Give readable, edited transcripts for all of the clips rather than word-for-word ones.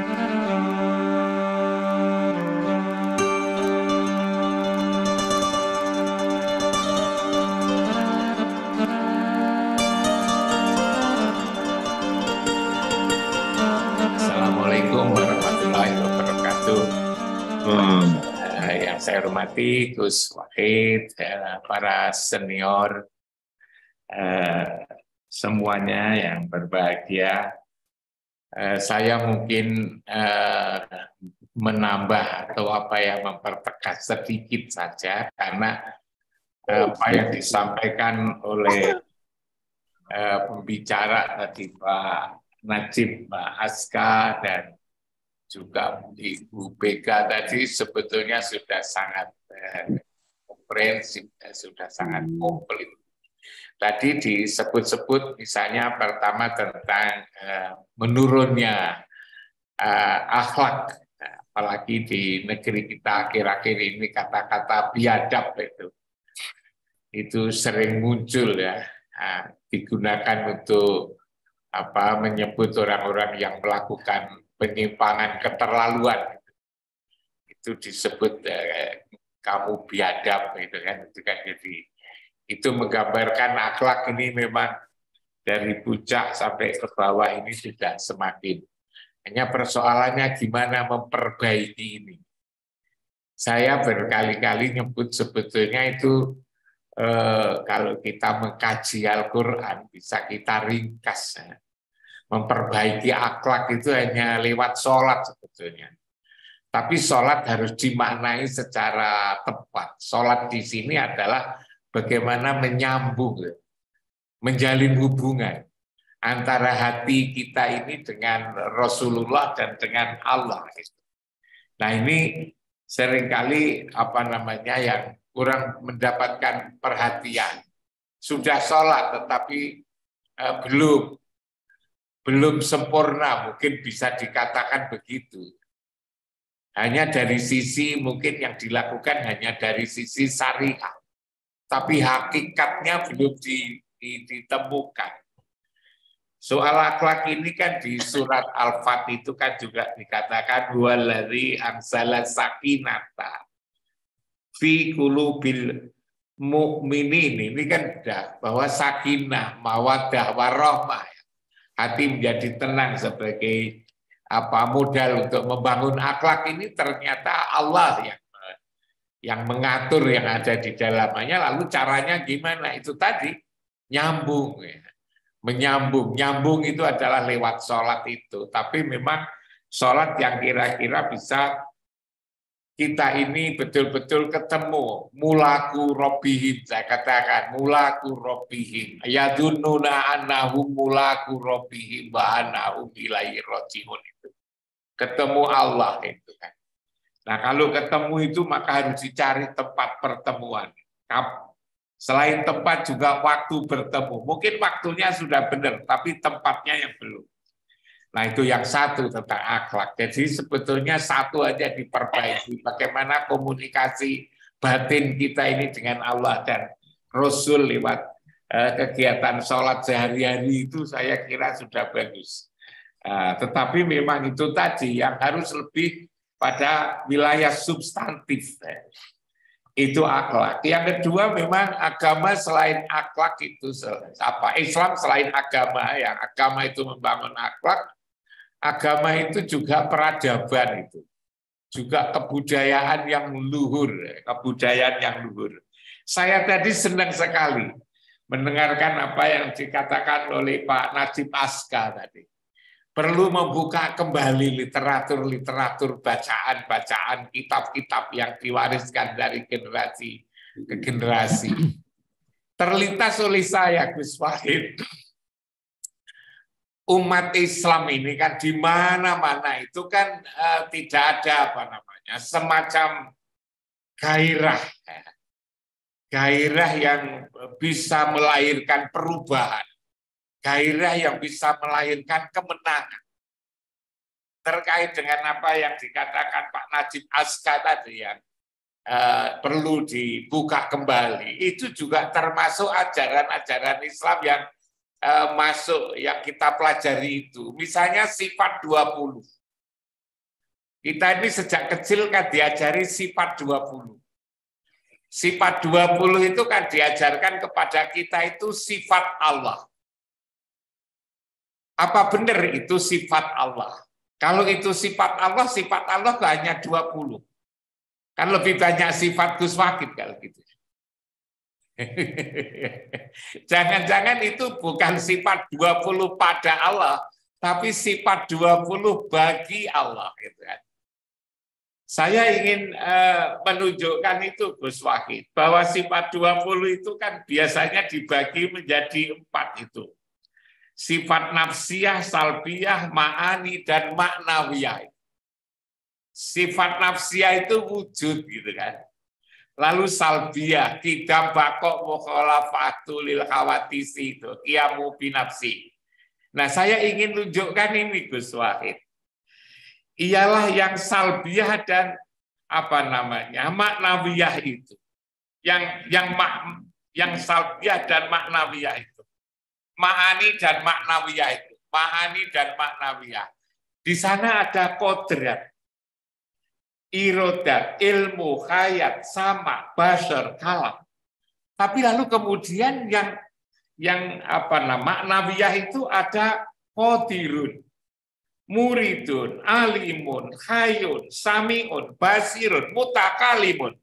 Assalamualaikum warahmatullahi wabarakatuh. Hmm. Yang saya hormati Gus Wahid, para senior, semuanya yang berbahagia. Saya mungkin menambah atau mempertegas sedikit saja karena apa yang disampaikan oleh pembicara tadi Pak Najib, Pak Aska, dan juga Ibu Bega tadi sebetulnya sudah sangat komprehensif, sudah sangat komplit. Tadi disebut-sebut misalnya pertama tentang menurunnya akhlak, apalagi di negeri kita akhir-akhir ini kata-kata biadab itu sering muncul ya, digunakan untuk menyebut orang-orang yang melakukan penyimpangan keterlaluan. Itu disebut kamu biadab itu kan. Jadi itu menggambarkan akhlak ini memang dari puncak sampai ke bawah ini sudah semakin. Hanya persoalannya gimana memperbaiki ini. Saya berkali-kali nyebut sebetulnya itu kalau kita mengkaji Al-Quran bisa kita ringkas. Memperbaiki akhlak itu hanya lewat sholat sebetulnya. Tapi sholat harus dimaknai secara tepat. Sholat di sini adalah bagaimana menyambung, menjalin hubungan antara hati kita ini dengan Rasulullah dan dengan Allah. Nah ini seringkali yang kurang mendapatkan perhatian. Sudah sholat tetapi belum sempurna, mungkin bisa dikatakan begitu. Hanya dari sisi mungkin yang dilakukan hanya dari sisi syariah, tapi hakikatnya belum ditemukan. Soal akhlak ini kan di surat Al-Fat itu kan juga dikatakan waladzi anzala sakinata fi qulubil mu'minin. Ini kan sudah bahwa sakinah, mawaddah, warahmah, hati menjadi tenang sebagai modal untuk membangun akhlak ini ternyata Allah yang mengatur yang ada di dalamnya. Lalu caranya gimana? Itu tadi nyambung, ya. Nyambung itu adalah lewat sholat itu. Tapi memang sholat yang kira-kira bisa kita ini betul-betul ketemu mulaku robbihim, saya katakan mulaku robbihim, yadunnuna annahum mulaku robbihim wa annahum ilaihi rajiun, itu ketemu Allah itu kan. Nah kalau ketemu itu maka harus dicari tempat pertemuan. Selain tempat juga waktu bertemu. Mungkin waktunya sudah benar tapi tempatnya yang belum. Nah itu yang satu tentang akhlak. Jadi sebetulnya satu aja diperbaiki. Bagaimana komunikasi batin kita ini dengan Allah dan Rasul lewat kegiatan sholat sehari-hari itu saya kira sudah bagus. Tetapi memang itu tadi yang harus lebih pada wilayah substantif. Itu akhlak. Yang kedua memang agama selain akhlak itu Islam selain agama, yang agama itu membangun akhlak. Agama itu juga peradaban itu, juga kebudayaan yang luhur, Saya tadi senang sekali mendengarkan apa yang dikatakan oleh Pak Najib Aska tadi. Perlu membuka kembali literatur-literatur, bacaan-bacaan, kitab-kitab yang diwariskan dari generasi ke generasi. Terlintas oleh saya, Gus Wahid, umat Islam ini kan di mana-mana itu kan tidak ada semacam gairah yang bisa melahirkan perubahan, gairah yang bisa melahirkan kemenangan. Terkait dengan apa yang dikatakan Pak Najib Aska tadi yang perlu dibuka kembali, itu juga termasuk ajaran-ajaran Islam yang masuk yang kita pelajari itu. Misalnya sifat 20. Kita ini sejak kecil kan diajari sifat 20. Sifat 20 itu kan diajarkan kepada kita itu sifat Allah. Apa benar itu sifat Allah? Kalau itu sifat Allah hanya 20. Kan lebih banyak sifat Gus Wakid kalau gitu. Jangan-jangan itu bukan sifat 20 pada Allah, tapi sifat 20 bagi Allah. Gitu kan. Saya ingin menunjukkan itu Gus Wahid, bahwa sifat 20 itu kan biasanya dibagi menjadi 4 itu. Sifat nafsiyah, salbiyah, ma'ani, dan maknawiyah. Sifat nafsiyah itu wujud gitu kan. Lalu salbiyah, kidam bakok mukhalafatu lil khawatisi itu, qiyamu binafsi. Nah, saya ingin tunjukkan ini Gus Wahid. Ialah yang salbiyah dan maknawiyah itu. Yang salbiyah dan maknawiyah itu. Ma'ani dan maknawiyah itu. Ma'ani dan maknawiyah. Di sana ada kodrat, irodat, ilmu, hayat, sama, basar, kalam. Tapi lalu kemudian yang maknawiyah itu ada qadirun, muridun, alimun, hayun, samiun, basirun, mutakalimun.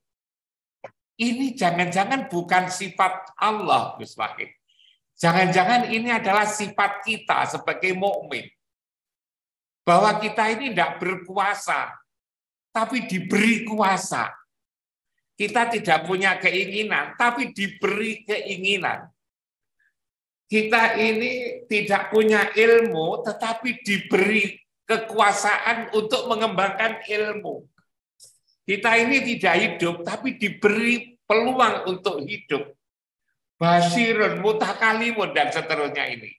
Ini jangan-jangan bukan sifat Allah, Gus Wahid. Jangan-jangan ini adalah sifat kita sebagai mukmin. Bahwa kita ini tidak berkuasa, tapi diberi kuasa. Kita tidak punya keinginan, tapi diberi keinginan. Kita ini tidak punya ilmu, tetapi diberi kekuasaan untuk mengembangkan ilmu. Kita ini tidak hidup, tapi diberi peluang untuk hidup. Basirun, mutakalimun, dan seterusnya ini.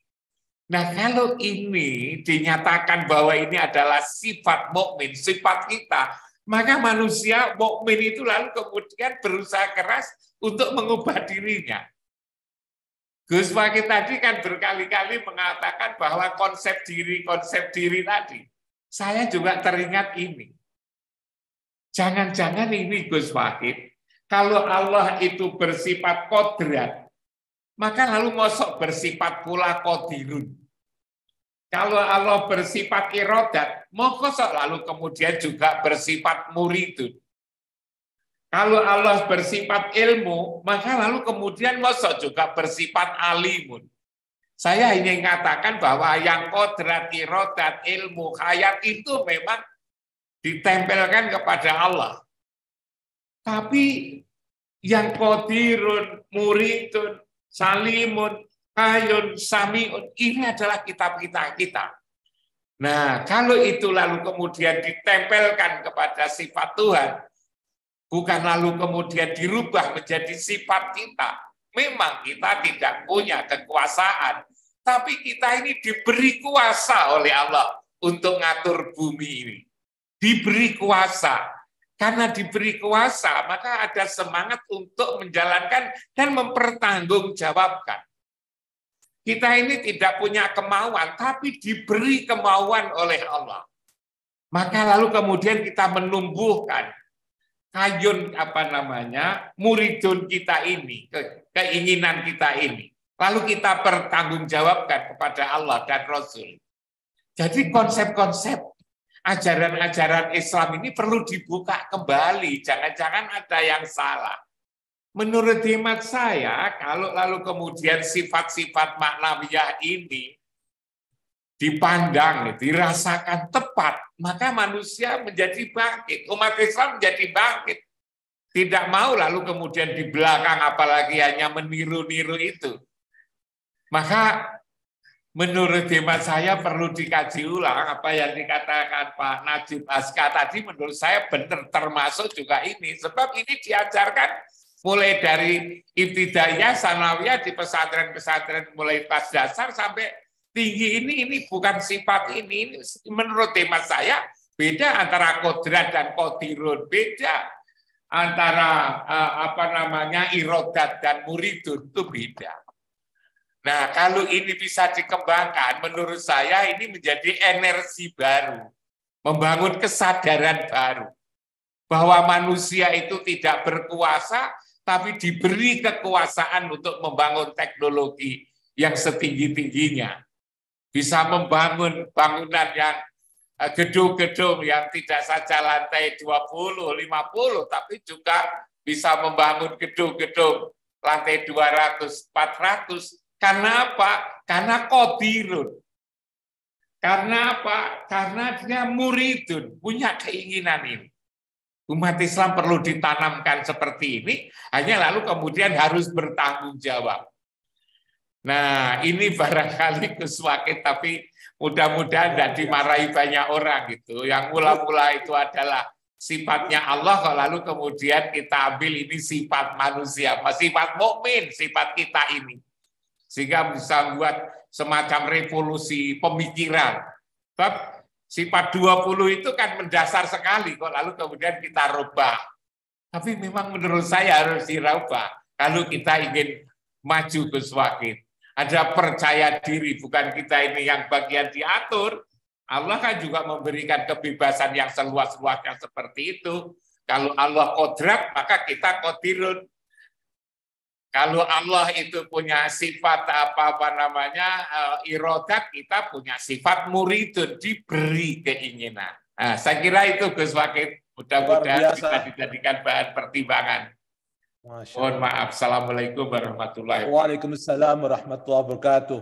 Nah, kalau ini dinyatakan bahwa ini adalah sifat mukmin, sifat kita, maka manusia mukmin itu lalu kemudian berusaha keras untuk mengubah dirinya. Gus Wahid tadi kan berkali-kali mengatakan bahwa konsep diri tadi. Saya juga teringat ini. Jangan-jangan ini Gus Wahid, kalau Allah itu bersifat kodrat, maka lalu mosok bersifat pula kodirun. Kalau Allah bersifat irodat, mosok lalu kemudian juga bersifat muridun. Kalau Allah bersifat ilmu, maka lalu kemudian mosok juga bersifat alimun. Saya ingin mengatakan bahwa yang kodrat, irodat, ilmu, hayat itu memang ditempelkan kepada Allah. Tapi yang kodirun, muridun, salimun, hayun, samiun, ini adalah kitab-kitab kita. Nah, kalau itu lalu kemudian ditempelkan kepada sifat Tuhan, bukan lalu kemudian dirubah menjadi sifat kita. Memang kita tidak punya kekuasaan, tapi kita ini diberi kuasa oleh Allah untuk ngatur bumi ini. Diberi kuasa. Karena diberi kuasa, maka ada semangat untuk menjalankan dan mempertanggungjawabkan. Kita ini tidak punya kemauan, tapi diberi kemauan oleh Allah. Maka lalu kemudian kita menumbuhkan kayun muridun kita ini, keinginan kita ini. Lalu kita pertanggungjawabkan kepada Allah dan Rasul. Jadi konsep-konsep ajaran-ajaran Islam ini perlu dibuka kembali. Jangan-jangan ada yang salah. Menurut hemat saya, kalau lalu kemudian sifat-sifat maknawiyah ini dipandang, dirasakan tepat, maka manusia menjadi bangkit. Umat Islam menjadi bangkit. Tidak mau lalu kemudian di belakang, apalagi hanya meniru-niru itu. Maka menurut hemat saya perlu dikaji ulang apa yang dikatakan Pak Najib Aska tadi, menurut saya benar, termasuk juga ini. Sebab ini diajarkan mulai dari ibtidaiyah, sanawiyah, di pesantren-pesantren mulai kelas dasar sampai tinggi ini bukan sifat ini. Menurut hemat saya beda antara kodrat dan kodirun, beda antara irodat dan muridun, itu beda. Nah, kalau ini bisa dikembangkan, menurut saya ini menjadi energi baru. membangun kesadaran baru bahwa manusia itu tidak berkuasa, tapi diberi kekuasaan untuk membangun teknologi yang setinggi-tingginya. Bisa membangun bangunan yang gedung-gedung yang tidak saja lantai 20, 50, tapi juga bisa membangun gedung-gedung lantai 200, 400. Karena apa? Karena qadirun. Karena apa? Karena dia muridun, punya keinginan ini. Umat Islam perlu ditanamkan seperti ini, hanya lalu kemudian harus bertanggung jawab. Nah, ini barangkali Gus Wakid, tapi mudah-mudahan tidak dimarahi banyak orang gitu. Yang mula-mula itu adalah sifatnya Allah, kalau lalu kemudian kita ambil ini sifat manusia, sifat mukmin, sifat kita ini. Sehingga bisa membuat semacam revolusi pemikiran. Sebab sifat 20 itu kan mendasar sekali, kok lalu kemudian kita rubah. Tapi memang menurut saya harus dirubah. Kalau kita ingin maju Gus Wakid. Ada percaya diri, bukan kita ini yang bagian diatur. Allah kan juga memberikan kebebasan yang seluas-luasnya seperti itu. Kalau Allah kodrat, maka kita kodirun. Kalau Allah itu punya sifat irodat, kita punya sifat muridun, diberi keinginan. Nah, saya kira itu Gus Wakid, mudah-mudahan bisa dijadikan bahan pertimbangan. Mohon maaf. Assalamualaikum warahmatullahi wabarakatuh. Waalaikumsalam warahmatullahi wabarakatuh.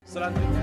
Selanjutnya